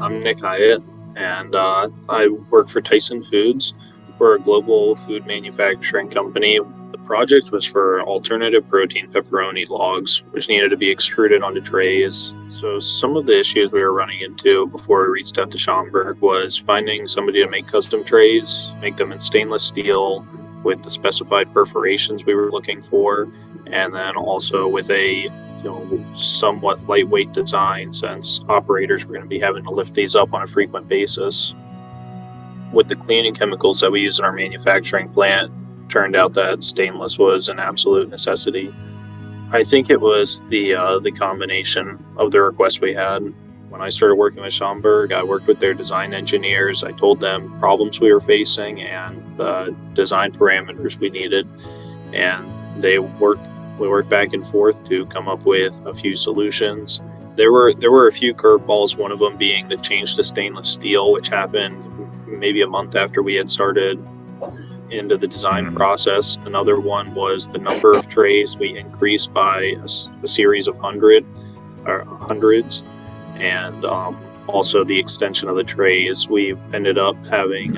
I'm Nick Hiatt, and I work for Tyson Foods. We're a global food manufacturing company. The project was for alternative protein pepperoni logs, which needed to be extruded onto trays. So some of the issues we were running into before we reached out to Schaumburg was finding somebody to make custom trays, make them in stainless steel with the specified perforations we were looking for, and then also with a somewhat lightweight design, since operators were going to be having to lift these up on a frequent basis. With the cleaning chemicals that we use in our manufacturing plant, turned out that stainless was an absolute necessity. I think it was the combination of the requests we had. When I started working with Schaumburg, I worked with their design engineers. I told them problems we were facing and the design parameters we needed, and we worked back and forth to come up with a few solutions. There were a few curveballs, one of them being the change to stainless steel, which happened maybe a month after we had started into the design process. Another one was the number of trays. We increased by a series of hundreds, and also the extension of the trays. We ended up having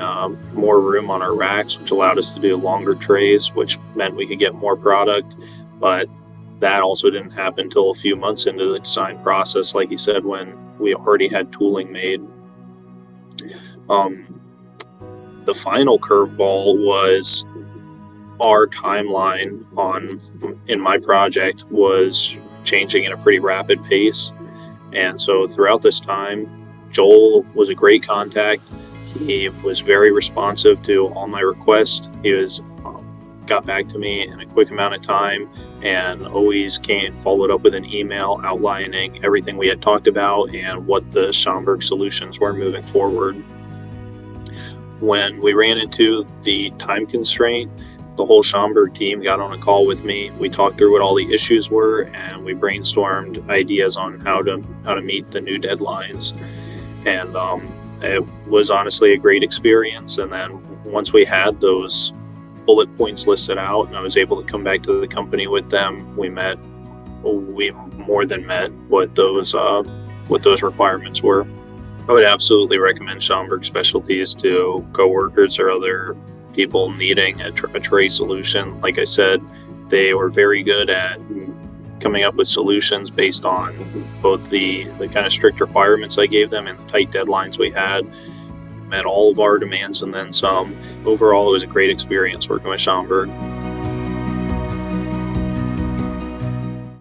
more room on our racks, which allowed us to do longer trays, which meant we could get more product. But that also didn't happen until a few months into the design process, like you said, when we already had tooling made. The final curveball was our timeline in my project was changing at a pretty rapid pace. And so throughout this time, Joel was a great contact. He was very responsive to all my requests. He got back to me in a quick amount of time and always followed up with an email outlining everything we had talked about and what the Schaumburg solutions were moving forward. When we ran into the time constraint, the whole Schaumburg team got on a call with me. We talked through what all the issues were, and we brainstormed ideas on how to meet the new deadlines. And it was honestly a great experience. And then once we had those bullet points listed out and I was able to come back to the company with them, we more than met what those requirements were. I would absolutely recommend Schaumburg Specialties to coworkers or other people needing a tray solution. Like I said, they were very good at coming up with solutions based on both the kind of strict requirements I gave them and the tight deadlines we had. Met all of our demands and then some. Overall, it was a great experience working with Schaumburg.